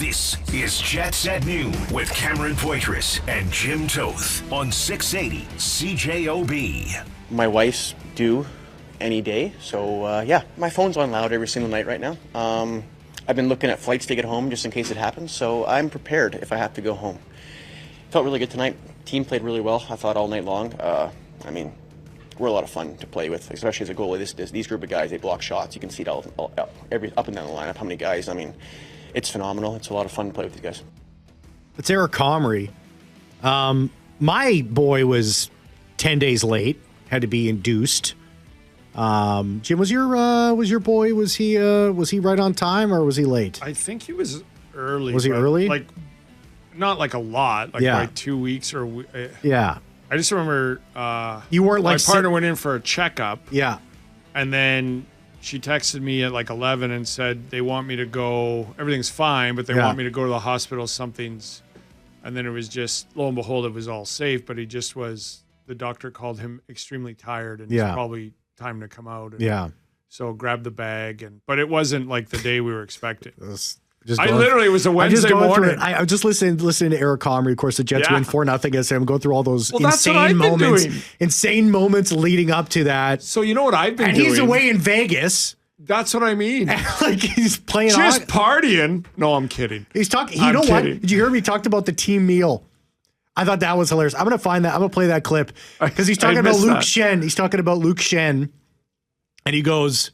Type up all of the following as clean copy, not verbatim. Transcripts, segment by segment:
This is Jets at Noon with Cameron Poitras and Jim Toth on 680 CJOB. My wife's due any day, so my phone's on loud every single night right now. I've been looking at flights to get home just in case it happens, so I'm prepared if I have to go home. Felt really good tonight. Team played really well, I thought, all night long. We're a lot of fun to play with, especially as a goalie. These group of guys, they block shots. You can see it all every up and down the lineup, how many guys. I mean, it's phenomenal. It's a lot of fun to play with these guys. It's Eric Comrie. My boy was 10 days late, had to be induced. Jim, was your boy, was he right on time or was he late? I think he was early. Was he early? Like, not like a lot, like 2 weeks or yeah. I just remember you weren't like my partner went in for a checkup. Yeah. And then she texted me at like 11 and said they want me to go. Everything's fine, but they want me to go to the hospital. Something's, and then it was just, lo and behold, it was all safe. But he just was. The doctor called him extremely tired, and it's probably time to come out. And so grabbed the bag, but it wasn't like the day we were expecting. It was a Wednesday morning. I'm just listening to Eric Comrie. Of course, the Jets win 4-0 against him. Go through all those insane moments leading up to that. So you know what I've been doing? And he's away in Vegas. That's what I mean. Like he's playing just partying. No, I'm kidding. He's talking. You know what? Did you hear me talked about the team meal? I thought that was hilarious. I'm gonna find that. I'm gonna play that clip because he's talking about Luke Schenn. He's talking about Luke Schenn, and he goes,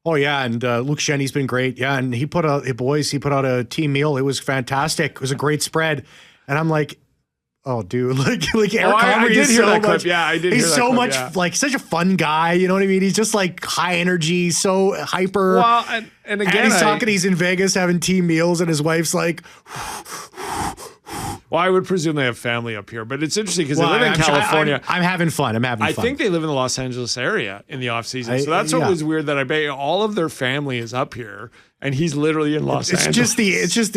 "Oh yeah, and Luke Schenn, he's been great. Yeah, and he put out a team meal. It was fantastic. It was a great spread." And I'm like, "Oh, dude, like Eric Comrie is so much. Clip. Yeah, I did. He's hear so that much clip, like such a fun guy. You know what I mean? He's just like high energy, so hyper. Well, and again, he's talking. He's in Vegas having team meals, and his wife's like." Well, I would presume they have family up here, but it's interesting because they live in California. I'm having fun. I think they live in the Los Angeles area in the off season. So that's what was weird, that I bet all of their family is up here and he's literally in Los Angeles. It's just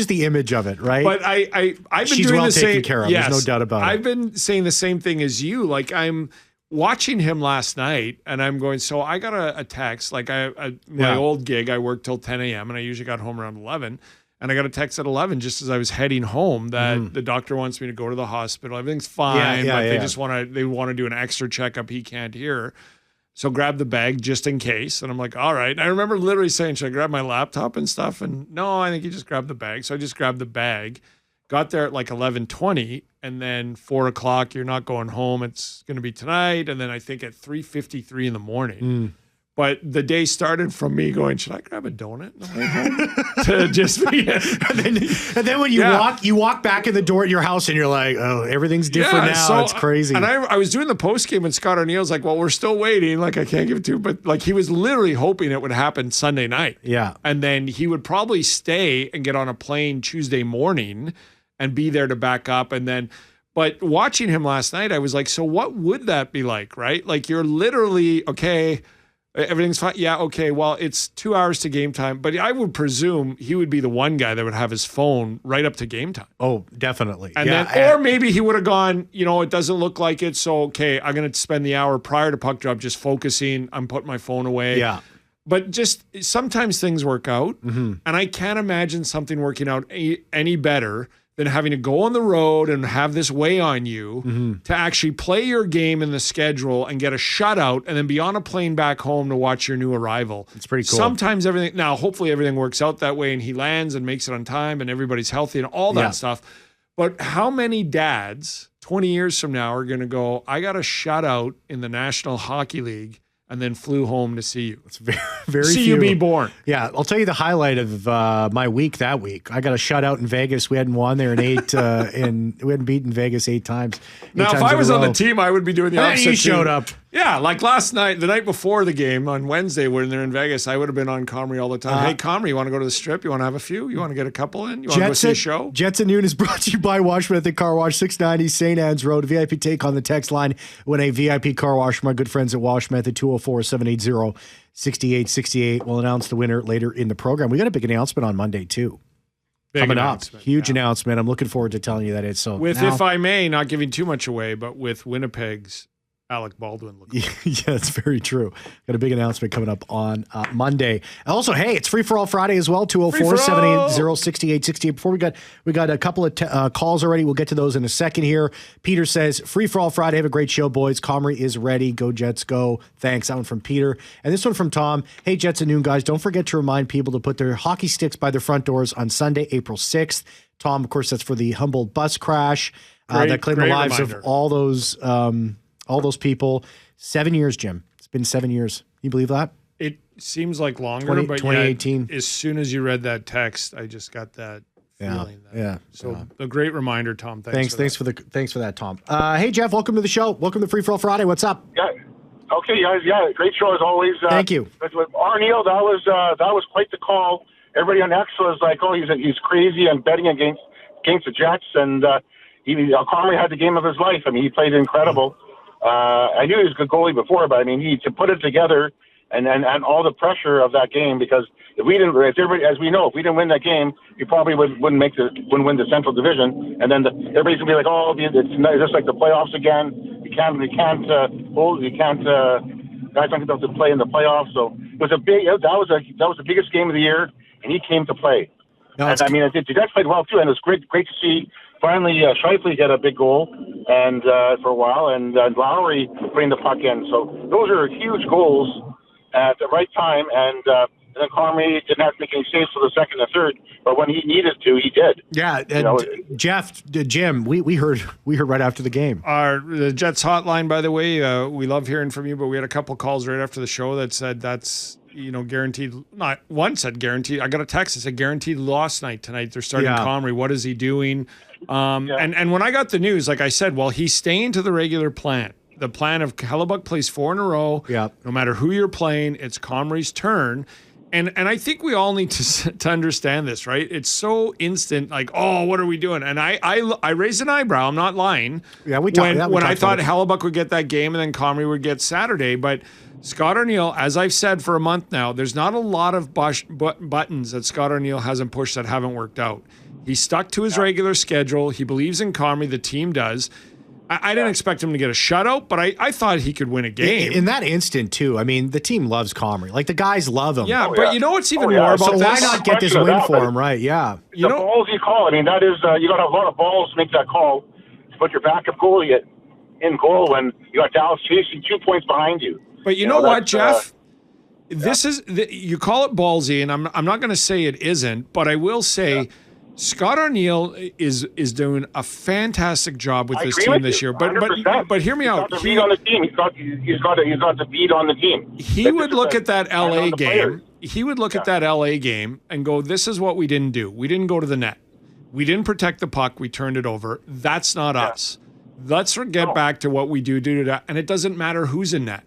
the image of it, right? But I've been She's doing well the same. taken care of. Yes, there's no doubt about it. I've been saying the same thing as you. Like I'm watching him last night and I'm going, so I got a text, like my old gig, I worked till 10 a.m. and I usually got home around 11. And I got a text at 11 just as I was heading home that the doctor wants me to go to the hospital. Everything's fine, but they just want to do an extra checkup he can't hear. So grab the bag just in case. And I'm like, all right. And I remember literally saying, should I grab my laptop and stuff? And no, I think you just grab the bag. So I just grabbed the bag, got there at like 11:20, and then 4 o'clock, you're not going home. It's going to be tonight. And then I think at 3:53 in the morning. But the day started from me going, should I grab a donut on the way home? To just be and then when you walk back in the door at your house and you're like, oh, everything's different now. So, it's crazy. And I was doing the post game and Scott O'Neill's like, well, we're still waiting. Like, I can't give it to you. But like, he was literally hoping it would happen Sunday night. Yeah. And then he would probably stay and get on a plane Tuesday morning and be there to back up. But watching him last night, I was like, so what would that be like, right? Like, you're literally, okay, everything's fine. Yeah, okay, well, it's 2 hours to game time. But I would presume he would be the one guy that would have his phone right up to game time. Oh, definitely. And or maybe he would have gone, it doesn't look like it. So, okay, I'm going to spend the hour prior to puck drop just focusing. I'm putting my phone away. Yeah. But just sometimes things work out. And I can't imagine something working out any better than having to go on the road and have this weigh on you to actually play your game in the schedule and get a shutout and then be on a plane back home to watch your new arrival. It's pretty cool. Sometimes hopefully everything works out that way and he lands and makes it on time and everybody's healthy and all that stuff. But how many dads 20 years from now are going to go, I got a shutout in the National Hockey League and then flew home to see you. It's very see few. You be born. Yeah, I'll tell you the highlight of my week that week. I got a shutout in Vegas. We hadn't won there we hadn't beaten Vegas 8 times. Now, if I was on the team, I would be doing the opposite. You showed up. Yeah, like last night, the night before the game on Wednesday when they're in Vegas, I would have been on Comrie all the time. Hey, Comrie, you want to go to the Strip? You want to have a few? You want to get a couple in? You want to go see a show? Jets at Noon is brought to you by Washman at the Car Wash, 690 St. Anne's Road. VIP take on the text line. Win a VIP car wash from my good friends at Washman at the 204-780-6868. We'll announce the winner later in the program. We got a big announcement on Monday, too. Coming up. Huge announcement. I'm looking forward to telling you that it's so. If I may, not giving too much away, but with Winnipeg's Alec Baldwin look. Yeah, it's very true. Got a big announcement coming up on Monday. Also, hey, it's Free for All Friday as well. 204-780-6868. Before we got a couple of calls already. We'll get to those in a second here. Peter says, Free for All Friday. Have a great show, boys. Comrie is ready. Go Jets, go. Thanks. That one from Peter. And this one from Tom. Hey, Jets and Noon guys, don't forget to remind people to put their hockey sticks by their front doors on Sunday, April 6th. Tom, of course, that's for the Humboldt bus crash that claimed the lives of all those people. 7 years, Jim. It's been 7 years. You believe that? It seems like longer, but 2018. As soon as you read that text, I just got that feeling. A great reminder, Tom. Thanks for that, Tom. Hey, Jeff, welcome to the show. Welcome to Free for All Friday. What's up? Yeah. Okay, guys. Yeah, great show as always. Thank you. With Arniel, that was quite the call. Everybody on X was like, "Oh, he's crazy and betting against the Jets." And Comrie had the game of his life. I mean, he played incredible. I knew he was a good goalie before, but I mean, to put it together and all the pressure of that game, because if we didn't win that game, we probably wouldn't win the Central Division, and then everybody's gonna be like, "Oh, it's just like the playoffs again. Guys don't get to play in the playoffs." So it was that was the biggest game of the year, and he came to play. No, and I mean, the Jets played well too, and it was great to see. Finally, Scheifele get a big goal, and for a while, and Lowry bring the puck in. So those are huge goals at the right time, and then Comrie didn't have to make any saves for the second and third, but when he needed to, he did. Yeah, Jim, we heard right after the game. The Jets hotline, by the way, we love hearing from you, but we had a couple calls right after the show that said that's guaranteed. Not one said guaranteed. I got a text that said guaranteed loss night tonight. They're starting Comrie. What is he doing? And when I got the news, like I said, well, he's staying to the regular plan. The plan of Hellebuyck plays 4 in a row. Yeah. No matter who you're playing, it's Comrie's turn. And I think we all need to understand this, right? It's so instant, like, oh, what are we doing? And I raised an eyebrow. I'm not lying. Yeah, when I thought Hellebuyck would get that game and then Comrie would get Saturday. But Scott Arniel, as I've said for a month now, there's not a lot of buttons that Scott Arniel hasn't pushed that haven't worked out. He stuck to his regular schedule. He believes in Comrie. The team does. I didn't expect him to get a shutout, but I thought he could win a game. In that instant, too, I mean, the team loves Comrie. Like, the guys love him. Yeah, but you know what's even more about this? So why not get this win for him, right? Yeah. The ballsy call. I mean, that is, you got to have a lot of balls to make that call, to put your backup goalie in goal when you got Dallas chasing 2 points behind you. But you know what, Jeff? This is, you call it ballsy, and I'm not going to say it isn't, but I will say Scott Arniel is doing a fantastic job with this team this year. But hear me out. He's got the beat on the team. He's got the beat on the team. He would look at that LA game. He would look at that LA game and go, "This is what we didn't do. We didn't go to the net. We didn't protect the puck. We turned it over. That's not us. Let's get back to what we do that." And it doesn't matter who's in net.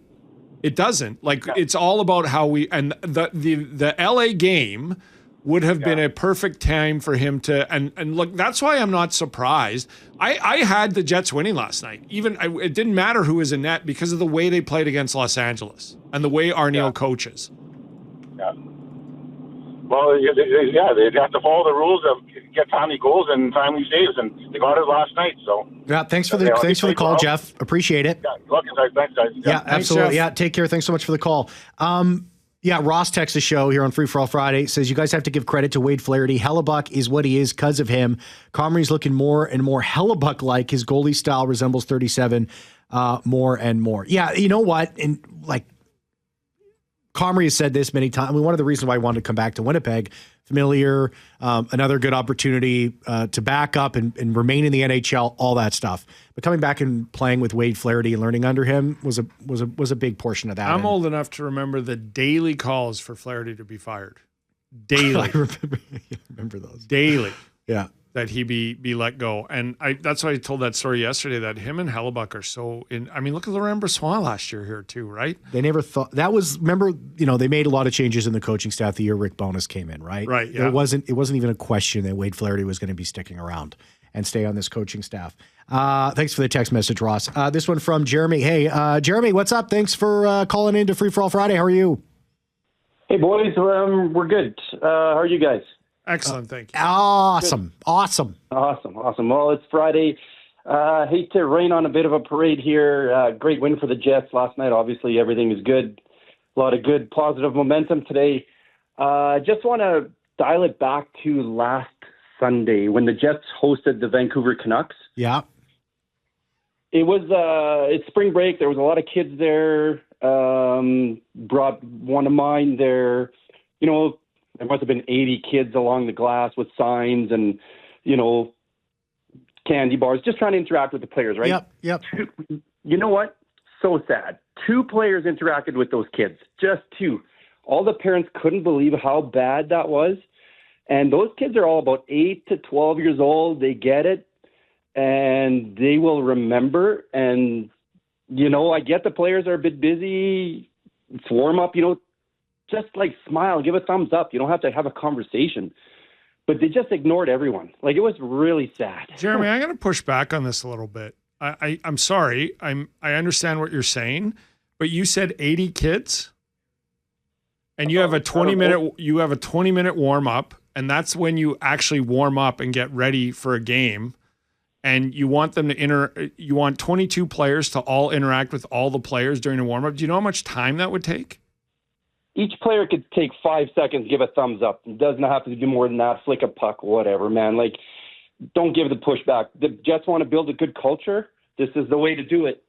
It doesn't. Like it's all about how we and the LA game would have been a perfect time for him to and look. That's why I'm not surprised. I had the Jets winning last night. It didn't matter who was in net because of the way they played against Los Angeles and the way Arniel coaches. Yeah. Well, they have to follow the rules of get timely goals and timely saves, and they got it last night. So thanks for the call, Jeff. Appreciate it. Yeah, welcome, guys. Thanks, guys. Yeah, absolutely. Thanks, take care. Thanks so much for the call. Ross texts the show here on Free for All Friday. Says you guys have to give credit to Wade Flaherty. Hellebuyck is what he is because of him. Comrie's looking more and more Hellebuyck-like. His goalie style resembles 37 more and more. Yeah, you know what? And like Comrie has said this many times. I mean, one of the reasons why I wanted to come back to Winnipeg, familiar, another good opportunity to back up and remain in the NHL, all that stuff. But coming back and playing with Wade Flaherty and learning under him was a big portion of that. I'm old enough to remember the daily calls for Flaherty to be fired. Daily. I remember those. Daily. Yeah. That he be let go. And that's why I told that story yesterday, that him and Hellebuyck are so in. I mean, look at Laurent Brossoit last year here too, right? They never thought that was. Remember, they made a lot of changes in the coaching staff the year Rick Bowness came in, right? Right. Yeah. It wasn't even a question that Wade Flaherty was going to be sticking around and stay on this coaching staff. Thanks for the text message, Ross. This one from Jeremy. Hey, Jeremy, what's up? Thanks for calling in to Free for All Friday. How are you? Hey, boys. We're good. How are you guys? Excellent, thank you. Awesome. Well, it's Friday. Hate to rain on a bit of a parade here. Great win for the Jets last night. Obviously, everything is good. A lot of good, positive momentum today. Just want to dial it back to last Sunday when the Jets hosted the Vancouver Canucks. Yeah. It was it's spring break. There was a lot of kids there. Brought one of mine there. You know, there must have been 80 kids along the glass with signs and, you know, candy bars, just trying to interact with the players, right? Yep. You know what? So sad. 2 players interacted with those kids, just 2. All the parents couldn't believe how bad that was. And those kids are all about 8 to 12 years old. They get it, and they will remember. And, you know, I get the players are a bit busy. It's warm up, you know, just like smile, give a thumbs up. You don't have to have a conversation. But they just ignored everyone. Like, it was really sad. Jeremy, I'm going to push back on this a little bit. I'm sorry. I understand what you're saying, but you said 80 kids, and you have a 20-minute warm up, and that's when you actually warm up and get ready for a game. And you want them to you want 22 players to all interact with all the players during a warm up. Do you know how much time that would take? Each player could take 5 seconds, give a thumbs up. It doesn't have to do more than that, flick a puck, whatever, man. Like, don't give the pushback. The Jets want to build a good culture. This is the way to do it.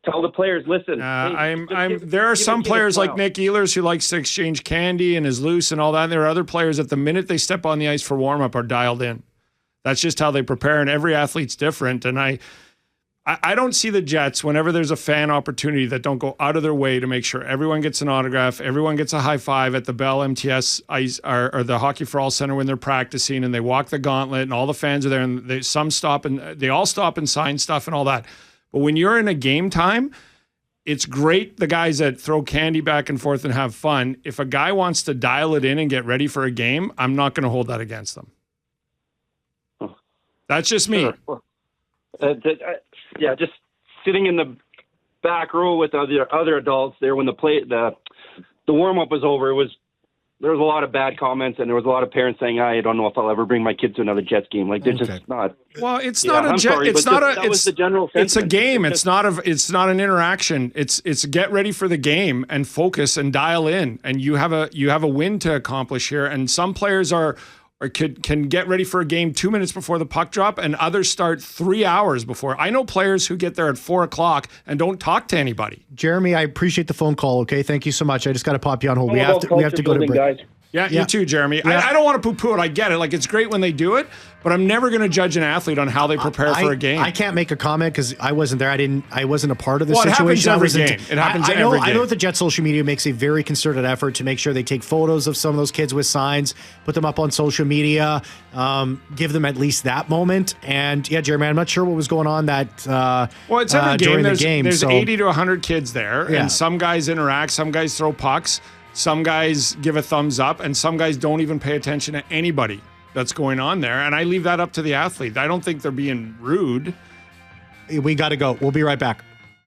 Tell the players, listen. There are some players like Nick Ehlers who likes to exchange candy and is loose and all that. And there are other players that the minute they step on the ice for warm-up are dialed in. That's just how they prepare, and every athlete's different. And I don't see the Jets, whenever there's a fan opportunity, that don't go out of their way to make sure everyone gets an autograph, everyone gets a high five at the Bell MTS ice or the Hockey for All Center when they're practicing, and they walk the gauntlet, and all the fans are there, and they all stop and sign stuff and all that. But when you're in a game time, it's great, the guys that throw candy back and forth and have fun. If a guy wants to dial it in and get ready for a game, I'm not going to hold that against them. That's just me. Sure. Just sitting in the back row with other adults there when the warm up was over. There was a lot of bad comments, and there was a lot of parents saying, "I don't know if I'll ever bring my kids to another Jets game." Like, they're just not. Well, it's not a Jet. It's not a. It's the general. It's a game. It's not an interaction. It's get ready for the game and focus and dial in. And you have a win to accomplish here. And some players can get ready for a game 2 minutes before the puck drop, and others start 3 hours before. I know players who get there at 4:00 and don't talk to anybody. Jeremy, I appreciate the phone call. Okay, thank you so much. I just got to pop you on hold. We have to go to break. Guys. Yeah, you too, Jeremy. Yeah. I don't want to poo-poo it. I get it. Like, it's great when they do it, but I'm never going to judge an athlete on how they prepare for a game. I can't make a comment because I wasn't there. I wasn't a part of the situation. It happens every game. It happens every game. I know the Jet social media makes a very concerted effort to make sure they take photos of some of those kids with signs, put them up on social media, give them at least that moment. And yeah, Jeremy, I'm not sure what was going on it's every game. There's 80 to 100 kids there, and some guys interact, some guys throw pucks. Some guys give a thumbs up, and some guys don't even pay attention to anybody that's going on there. And I leave that up to the athlete. I don't think they're being rude. We got to go. We'll be right back.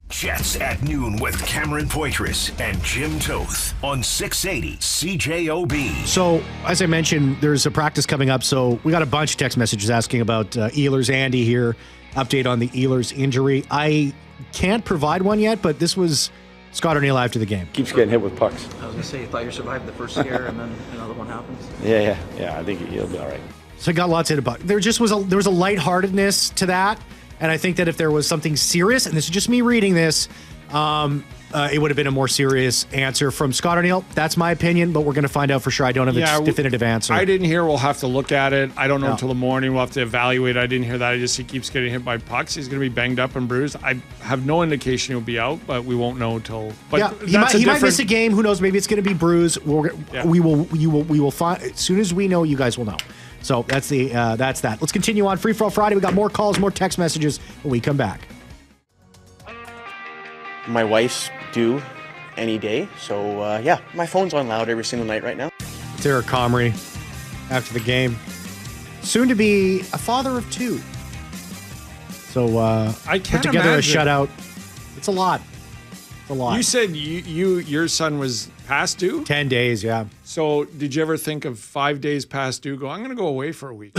Jets at noon with Cameron Poitras and Jim Toth on 680 CJOB. So, as I mentioned, there's a practice coming up. So we got a bunch of text messages asking about Ehlers. Andy here, update on the Ehlers injury. I can't provide one yet, but this was Scott O'Neill after the game. Keeps getting hit with pucks. I was going to say, you thought you survived the first scare and then another one happens? Yeah. I think he'll be all right. So he got lots of hit about. There was a lightheartedness to that. And I think that if there was something serious, and this is just me reading this, it would have been a more serious answer from Scott O'Neill. That's my opinion, but we're going to find out for sure. I don't have a definitive answer. I didn't hear. We'll have to look at it. I don't know until the morning. We'll have to evaluate. I didn't hear that. He keeps getting hit by pucks. He's going to be banged up and bruised. I have no indication he'll be out, but we won't know till. But he might miss a game. Who knows? Maybe it's going to be bruised. We will find as soon as we know. You guys will know. So that's that. Let's continue on Free For All Friday. We got more calls, more text messages when we come back. My wife's due any day, so my phone's on loud every single night right now. It's Eric Comrie after the game. Soon to be a father of 2. So I can't put together imagine. a shutout. It's a lot. It's a lot. You said your son was past due? 10 days, yeah. So did you ever think of 5 days past due? I'm going to go away for a week.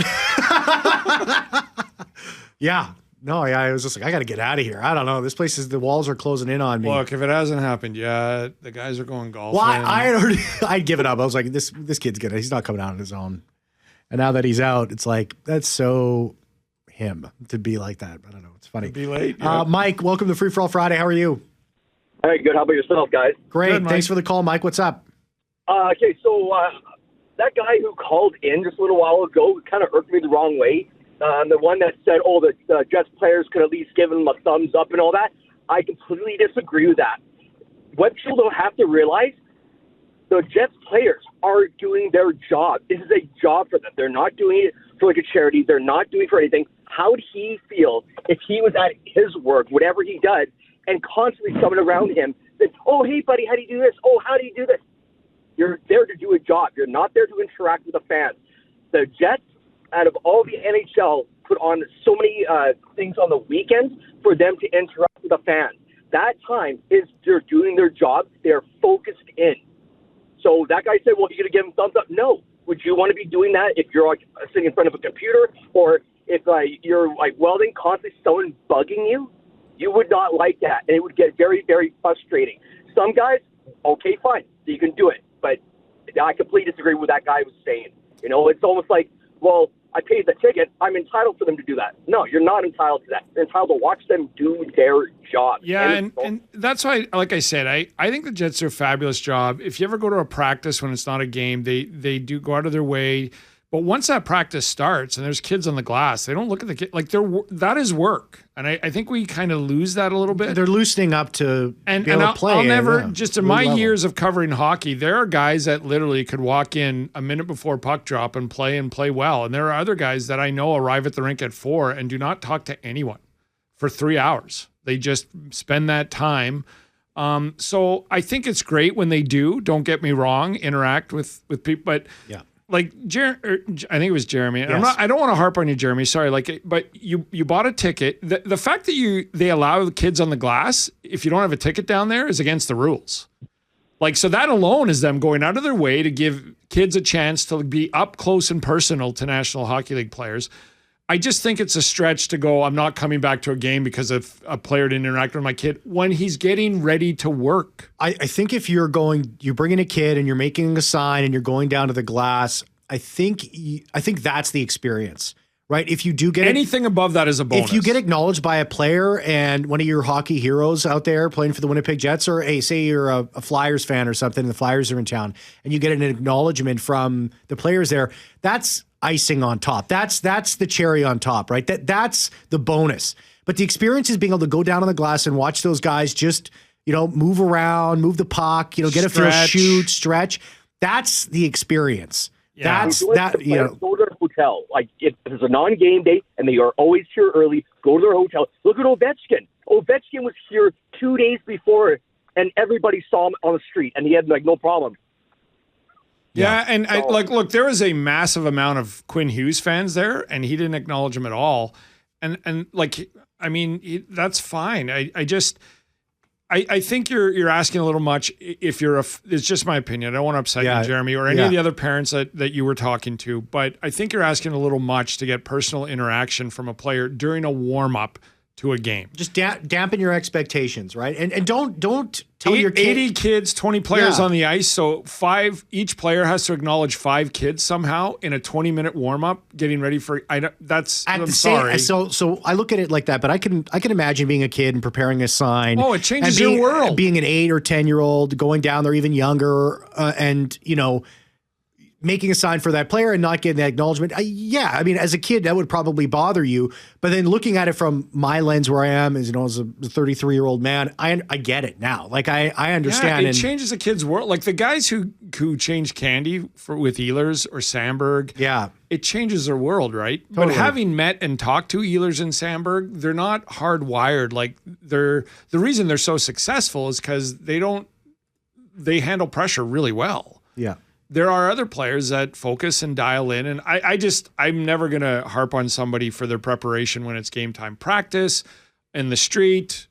Yeah. No, yeah, I was just like, I got to get out of here. I don't know. This place the walls are closing in on me. Look, if it hasn't happened yet, the guys are going golfing. Well, I had already, I'd given up. I was like, this kid's good. He's not coming out on his own. And now that he's out, it's like, that's so him to be like that. I don't know. It's funny. Be late. Yeah. Mike, welcome to Free For All Friday. How are you? Hey, good. How about yourself, guys? Great. Good, Thanks for the call, Mike. What's up? Okay, so that guy who called in just a little while ago kind of irked me the wrong way. The one that said, the Jets players could at least give him a thumbs up and all that. I completely disagree with that. What people don't have to realize, the Jets players are doing their job. This is a job for them. They're not doing it for like a charity. They're not doing it for anything. How would he feel if he was at his work, whatever he does, and constantly someone around him said, oh, hey, buddy, how do you do this? Oh, how do you do this? You're there to do a job. You're not there to interact with the fans. The Jets, out of all the NHL, put on so many things on the weekends for them to interact with the fans. That time is they're doing their job. They're focused in. So that guy said, well, you're going to give him thumbs up. No. Would you want to be doing that if you're like sitting in front of a computer or if you're like welding, constantly someone bugging you? You would not like that, and it would get very, very frustrating. Some guys, okay, fine, you can do it, but I completely disagree with what that guy was saying. You know, it's almost like, well, I paid the ticket, I'm entitled for them to do that. No, you're not entitled to that. You're entitled to watch them do their job. Yeah, and that's why, like I said, I think the Jets do a fabulous job. If you ever go to a practice when it's not a game, they do go out of their way. But once that practice starts and there's kids on the glass, they don't look at the kid like that is work, and I think we kind of lose that a little bit. They're loosening up to be able to play. I'll never just in my years of covering hockey, there are guys that literally could walk in a minute before puck drop and play well, and there are other guys that I know arrive at the rink at 4 and do not talk to anyone for 3 hours. They just spend that time. So I think it's great when they do. Don't get me wrong, interact with people, but yeah. Like I think it was Jeremy. Yes. I don't want to harp on you, Jeremy. Sorry. But you bought a ticket. The fact that they allow the kids on the glass if you don't have a ticket down there is against the rules. Like, so that alone is them going out of their way to give kids a chance to be up close and personal to National Hockey League players. I just think it's a stretch to go, I'm not coming back to a game because of a player didn't interact with my kid when he's getting ready to work. I think if you're bringing a kid and you're making a sign and you're going down to the glass, I think that's the experience, right? If you do get anything above that is a bonus. If you get acknowledged by a player and one of your hockey heroes out there playing for the Winnipeg Jets, or hey, say you're a Flyers fan or something, and the Flyers are in town, and you get an acknowledgement from the players there, that's icing on top. That's the cherry on top, right? That's the bonus. But the experience is being able to go down on the glass and watch those guys just, move around, move the puck, get a feel, shoot, stretch. That's the experience. Yeah. Go to their hotel. Like if there's a non-game day and they are always here early, go to their hotel. Look at Ovechkin. Ovechkin was here 2 days before, and everybody saw him on the street, and he had no problem. Yeah, and look, there was a massive amount of Quinn Hughes fans there, and he didn't acknowledge him at all. And that's fine. I think you're asking a little much. If it's just my opinion. I don't want to upset you, Jeremy, or any of the other parents that you were talking to, but I think you're asking a little much to get personal interaction from a player during a warm up to a game. Just dampen your expectations, right? And don't tell your kid. 80 kids, 20 players on the ice, so each player has to acknowledge 5 kids somehow in a 20-minute warm-up, getting ready for. Sorry. So I look at it like that, but I can imagine being a kid and preparing a sign. Oh, it changes your world. Being an 8 or 10-year-old, going down there even younger, and making a sign for that player and not getting that acknowledgement. As a kid, that would probably bother you. But then looking at it from my lens where I am as a 33-year-old man, I get it now. Like I understand. Yeah, it changes a kid's world. Like the guys who change candy with Ehlers or Sandberg. Yeah. It changes their world, right? Totally. But having met and talked to Ehlers and Sandberg, they're not hardwired. Like the reason they're so successful is because they handle pressure really well. Yeah. There are other players that focus and dial in, and I'm never going to harp on somebody for their preparation when it's game time. Practice, in the street,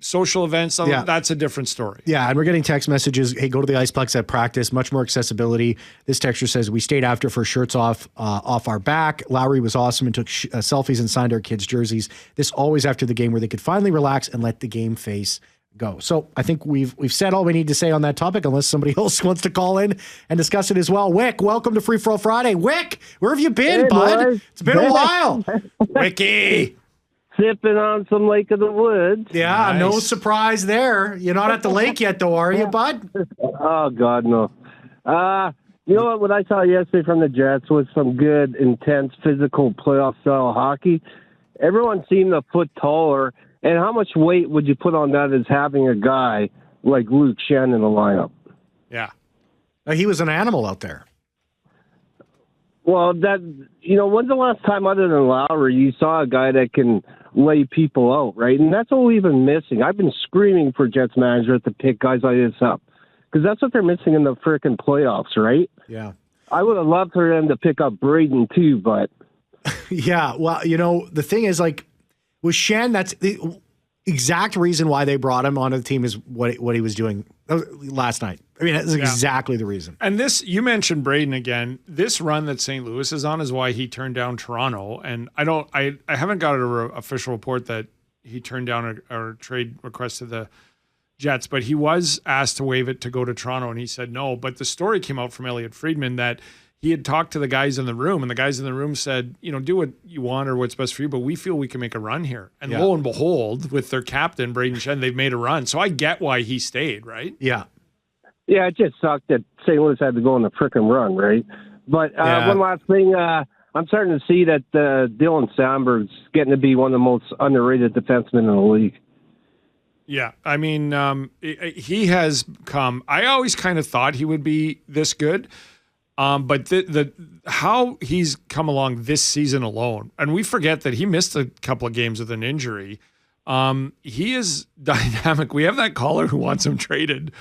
Social events, that's a different story. Yeah, and we're getting text messages. Hey, go to the Iceplex at practice. Much more accessibility. This texter says, we stayed after for shirts off our back. Lowry was awesome and took selfies and signed our kids' jerseys. This always after the game where they could finally relax and let the game face go. So I think we've said all we need to say on that topic, unless somebody else wants to call in and discuss it as well. Wick, welcome to Free For All Friday. Wick, where have you been, bud? Boys. It's been a while. Wicky. Sipping on some Lake of the Woods. Yeah, nice. No surprise there. You're not at the lake yet, though, are you, bud? Oh, God, no. You know what I saw yesterday from the Jets was some good, intense, physical playoff-style hockey. Everyone seemed a foot taller. And how much weight would you put on that as having a guy like Luke Schenn in the lineup? Yeah. He was an animal out there. Well, when's the last time other than Lowry you saw a guy that can lay people out, right? And that's what we've been missing. I've been screaming for Jets management to pick guys like this up because that's what they're missing in the frickin' playoffs, right? Yeah. I would have loved for them to pick up Braden too, but... Yeah, well, the thing is, like, with Schenn, that's the exact reason why they brought him onto the team is what he was doing last night. I mean, that's exactly the reason. And this, you mentioned Braden again. This run that St. Louis is on is why he turned down Toronto. And I haven't got an official report that he turned down a trade request to the Jets, but he was asked to waive it to go to Toronto, and he said no. But the story came out from Elliot Friedman that he had talked to the guys in the room, and the guys in the room said, do what you want or what's best for you, but we feel we can make a run here. And lo and behold, with their captain, Braden Schenn, they've made a run. So I get why he stayed, right? Yeah. Yeah, it just sucked that St. Louis had to go on a frickin' run, right? But one last thing, I'm starting to see that Dylan Sandberg's getting to be one of the most underrated defensemen in the league. Yeah, I mean, he has come. I always kind of thought he would be this good. But the how he's come along this season alone, and we forget that he missed a couple of games with an injury. He is dynamic. We have that caller who wants him traded.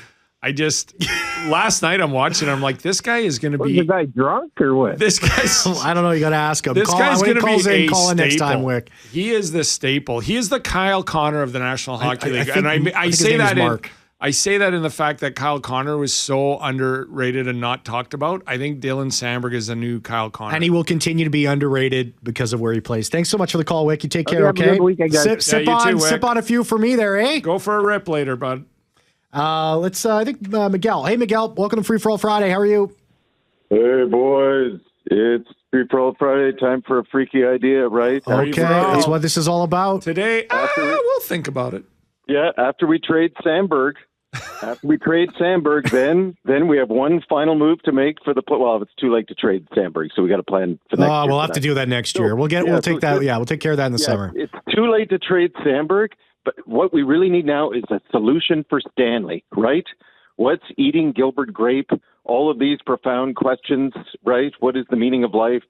Last night I'm watching, I'm like, this guy is going to be. Was the guy drunk or what? This guy's. I don't know. You got to ask him. This guy's going to be a staple. Next time, Wick. He is the staple. He is the Kyle Connor of the National Hockey League, and I say that in the fact that Kyle Connor was so underrated and not talked about. I think Dylan Sandberg is the new Kyle Connor. And he will continue to be underrated because of where he plays. Thanks so much for the call, Wick. You take care, okay? Have a good weekend, guys. Sip on a few for me there, eh? Go for a rip later, bud. Let's, I think, Miguel. Hey, Miguel. Welcome to Free For All Friday. How are you? Hey, boys. It's Free For All Friday. Time for a freaky idea, right? Okay. That's what this is all about. Today, we'll think about it. Yeah, after we trade Sandberg, then we have one final move to make for the well, it's too late to trade Sandberg, so we got to plan for next year. We'll have to do that next year. We'll take care of that in the summer. It's too late to trade Sandberg, but what we really need now is a solution for Stanley, right? What's eating Gilbert Grape? All of these profound questions, right? What is the meaning of life?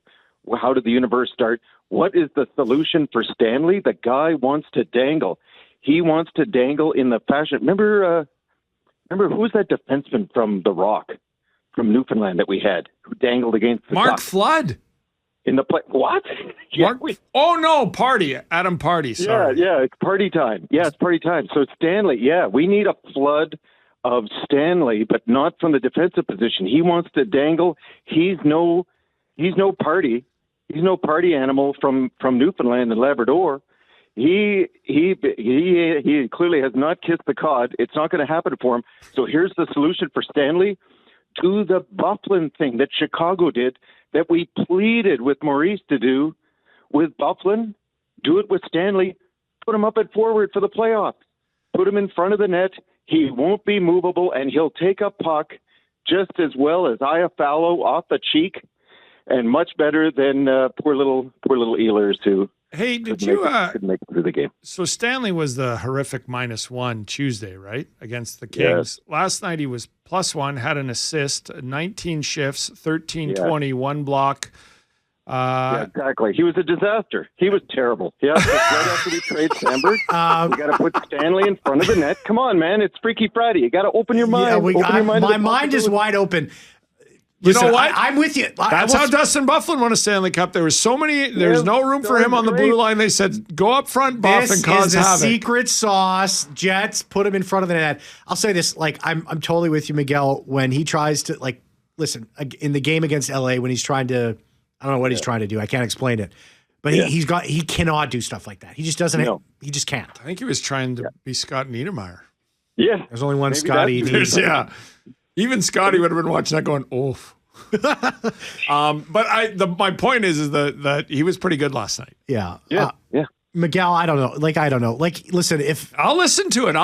How did the universe start? What is the solution for Stanley? The guy wants to dangle. He wants to dangle in the fashion. Remember who's that defenseman from The Rock, from Newfoundland that we had, who dangled against the Mark Ducks? Flood. In the play. What? Party. Adam Party. Sorry. Yeah, it's party time. Yeah, it's party time. So Stanley, we need a flood of Stanley, but not from the defensive position. He wants to dangle. He's no party. He's no party animal from Newfoundland and Labrador. He clearly has not kissed the cod. It's not going to happen for him. So here's the solution for Stanley. Do the Byfuglien thing that Chicago did, that we pleaded with Maurice to do with Byfuglien. Do it with Stanley. Put him up at forward for the playoffs. Put him in front of the net. He won't be movable, and he'll take a puck just as well as Iafallo off the cheek, and much better than poor little Ehlers who. Hey, couldn't make it through the game? So Stanley was the horrific -1 Tuesday, right, against the Kings. Yes. Last night he was +1, had an assist, 19 shifts, 13-20, 1 block. Exactly. He was a disaster. He was terrible. Yeah, right after we trade Sandberg, we got to put Stanley in front of the net. Come on, man. It's Freaky Friday. You got to open your mind. My mind is wide open. You know what? I'm with you. That's how Dustin Byfuglien won a Stanley Cup. There was so many. There's no room for him on the blue line. They said, go up front, Buff, and cause havoc. This is the secret sauce. Jets, put him in front of the net. I'll say this, like, I'm totally with you, Miguel, when he tries to, like, listen, in the game against LA, when he's trying to, I don't know what he's trying to do. I can't explain it. But he cannot do stuff like that. He just doesn't. He just can't. I think he was trying to be Scott Niedermayer. Yeah. There's only one Scotty. Yeah. Even Scotty would have been watching that going, oof. But my point is that he was pretty good last night. Yeah. Yeah. Miguel, I don't know. Like, listen, I'll listen to it.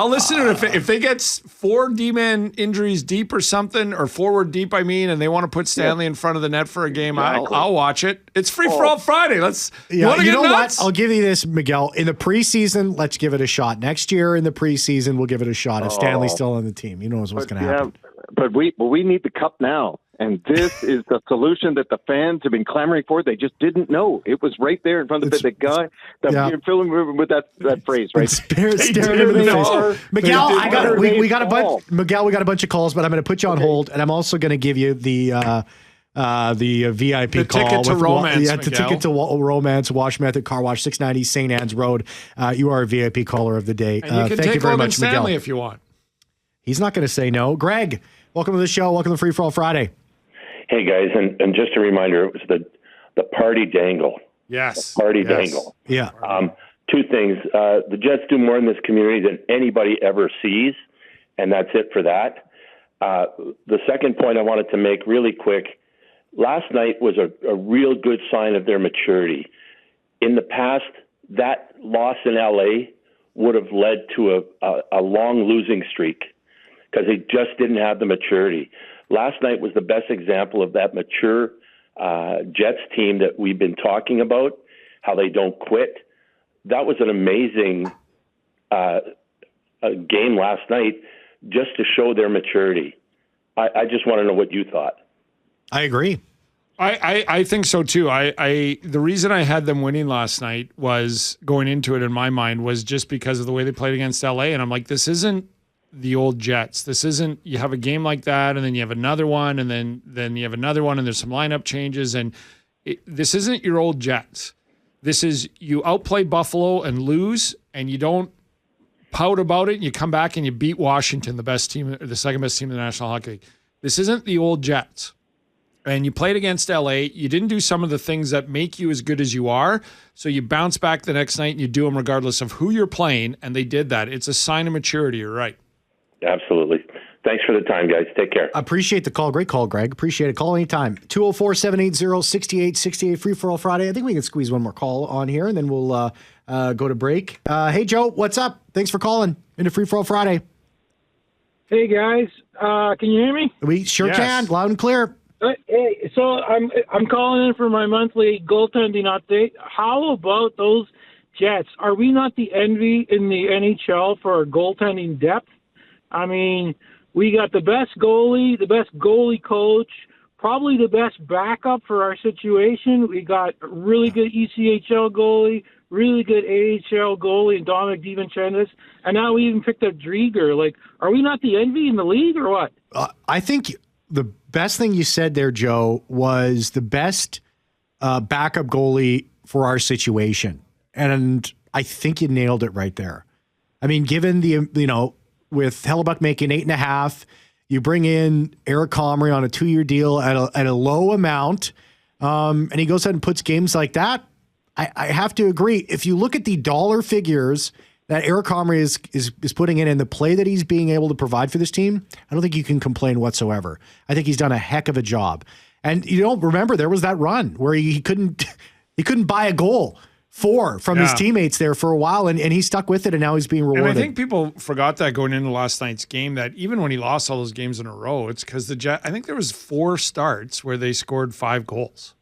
If they get 4 D-man injuries deep or something, or forward deep, and they want to put Stanley in front of the net for a game, I'll watch it. It's free for all Friday. You want to get nuts? What? I'll give you this, Miguel. In the preseason, let's give it a shot. Next year in the preseason, we'll give it a shot. If Stanley's still on the team, you know what's going to happen. But we need the cup now. And this is the solution that the fans have been clamoring for. They just didn't know. It was right there in front of the guy. You're filling with that phrase, right? Staring him in the face. Miguel, we got a bunch of calls, but I'm going to put you on hold, and I'm also going to give you the VIP call. Ticket to romance, the ticket to romance, Wash Method Car Wash, 690 St. Anne's Road. You are a VIP caller of the day. And you can take Logan Stanley if you want. He's not going to say no. Greg, welcome to the show. Welcome to Free For All Friday. Hey, guys, and just a reminder, it was the party dangle. Yes. The party dangle. Yeah. 2 things. The Jets do more in this community than anybody ever sees, and that's it for that. The second point I wanted to make really quick, last night was a real good sign of their maturity. In the past, that loss in L.A. would have led to a long losing streak because they just didn't have the maturity. Last night was the best example of that mature Jets team that we've been talking about, how they don't quit. That was an amazing game last night just to show their maturity. I just want to know what you thought. I agree. I think so too. The reason I had them winning last night was going into it in my mind was just because of the way they played against LA. And I'm like, this isn't the old Jets. This isn't, you have a game like that and then you have another one and then you have another one and there's some lineup changes and this isn't your old Jets. This is, you outplay Buffalo and lose and you don't pout about it and you come back and you beat Washington, the best team, the second best team in the National Hockey League. This isn't the old Jets. And you played against LA. You didn't do some of the things that make you as good as you are. So you bounce back the next night and you do them regardless of who you're playing. And they did that. It's a sign of maturity. You're right. Absolutely. Thanks for the time, guys. Take care. Appreciate the call. Great call, Greg. Appreciate it. Call anytime. 204-780-6868. Free for all Friday. I think we can squeeze one more call on here, and then we'll go to break. Hey, Joe, what's up? Thanks for calling into Free for all Friday. Hey, guys. Can you hear me? We sure can. Loud and clear. Hey, so I'm calling in for my monthly goaltending update. How about those Jets? Are we not the envy in the NHL for our goaltending depth? I mean, we got the best goalie, the best goalie coach, probably the best backup for our situation. We got a really good ECHL goalie, really good AHL goalie, and Dominic DiVincentis, and now we even picked up Drieger. Like, are we not the envy in the league or what? I think the best thing you said there, Joe, was the best backup goalie for our situation. And I think you nailed it right there. I mean, given the, with Hellebuck making 8.5, you bring in Eric Comrie on a 2-year deal at a low amount, and he goes ahead and puts games like that. I have to agree. If you look at the dollar figures that Eric Comrie is putting in and the play that he's being able to provide for this team, I don't think you can complain whatsoever. I think he's done a heck of a job. And remember there was that run where he couldn't buy a goal from his teammates there for a while, and he stuck with it, and now he's being rewarded. And I think people forgot that going into last night's game, that even when he lost all those games in a row, it's because I think there was 4 starts where they scored 5 goals.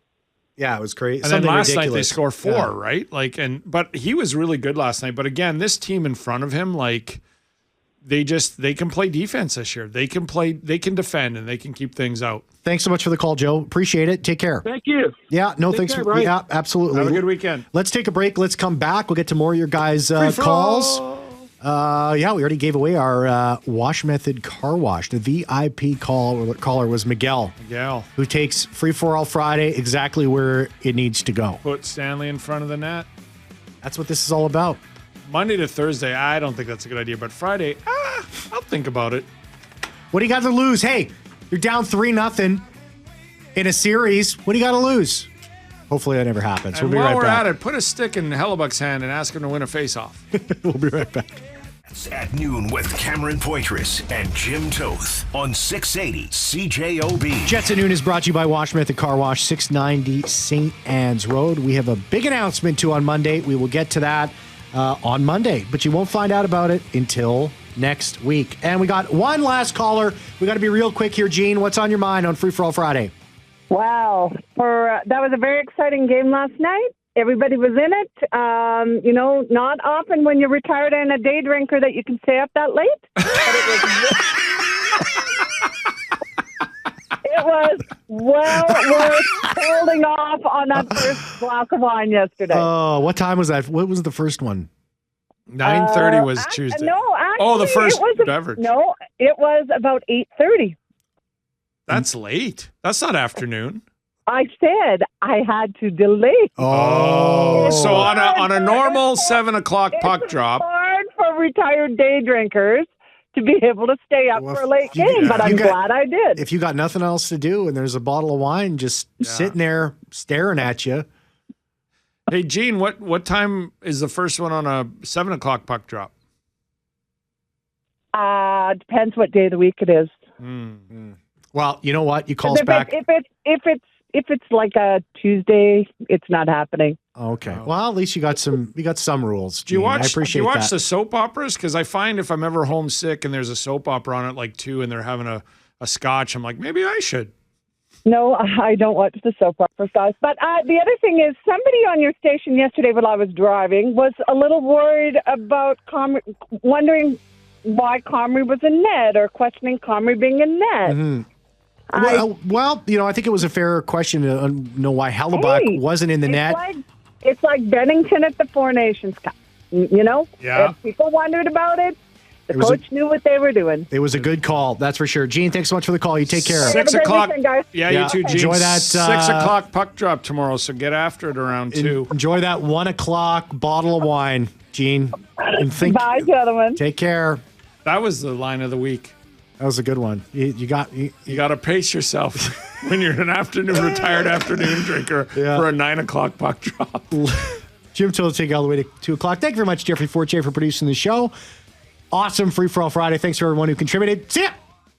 Yeah, it was crazy. And then last night they score 4, right? But he was really good last night. But again, this team in front of him, they can play defense this year. They can defend, and they can keep things out. Thanks so much for the call, Joe. Appreciate it. Take care. Thank you. Yeah, no, thanks. Yeah, absolutely. Have a good weekend. Let's take a break. Let's come back. We'll get to more of your guys' calls. Yeah, we already gave away our wash method car wash. The VIP caller was Miguel. Who takes Free For All Friday exactly where it needs to go. Put Stanley in front of the net. That's what this is all about. Monday to Thursday, I don't think that's a good idea. But Friday, I'll think about it. What do you got to lose? Hey, you're down 3-0 in a series. What do you got to lose? Hopefully that never happens. And we'll be right while back. we're at it, put a stick in Hellebuck's hand and ask him to win a face-off. We'll be right back. At noon with Cameron Poitras and Jim Toth on 680 CJOB. Jets at Noon is brought to you by Wash Method Car Wash, 690 St. Anne's Road. We have a big announcement too on Monday. We will get to that on Monday, but you won't find out about it until next week. And we got one last caller. We got to be real quick here, Gene. What's on your mind on Free For All Friday? Wow. That was a very exciting game last night. Everybody was in it. Not often when you're retired and a day drinker that you can stay up that late. But it was well worth holding off on that first glass of wine yesterday. Oh, what time was that? What was the first one? 9:30 was Tuesday. No, actually, the first beverage. No, it was about 8:30. That's late. That's not afternoon. I said I had to delay. Oh, so on a normal 7 o'clock puck drop. It's hard for retired day drinkers to be able to stay up for a late game, but I'm glad I did. If you got nothing else to do and there's a bottle of wine just sitting there staring at you. Hey, Gene, what time is the first one on a 7 o'clock puck drop? Depends what day of the week it is. Well, you know what? You call us back. If it's like a Tuesday, it's not happening. Okay. Well, at least you got some rules. Do you watch? I appreciate do you watch that. the soap operas? Because I find if I'm ever homesick and there's a soap opera on at like 2 and they're having a scotch, I'm like, maybe I should. No, I don't watch the soap operas, guys. But the other thing is, somebody on your station yesterday while I was driving was a little worried about wondering why Comrie was in net or questioning Comrie being in net. Mm-hmm. Well, I think it was a fair question to know why Hellebuck wasn't in the net. It's like Bennington at the Four Nations Cup. Yeah. If people wondered about it, the coach knew what they were doing. It was a good call, that's for sure. Gene, thanks so much for the call. You take care. 6 o'clock. Guys. Yeah, you too, Gene. Enjoy that 6 o'clock puck drop tomorrow. So get after it around 2. Enjoy that 1 o'clock bottle of wine, Gene. And Bye, gentlemen. Take care. That was the line of the week. That was a good one. You got to pace yourself when you're an retired afternoon drinker for a 9 o'clock puck drop. Jim Toth take you all the way to 2 o'clock. Thank you very much, Jeffrey Fortier, for producing the show. Awesome Free For All Friday. Thanks to everyone who contributed. See ya.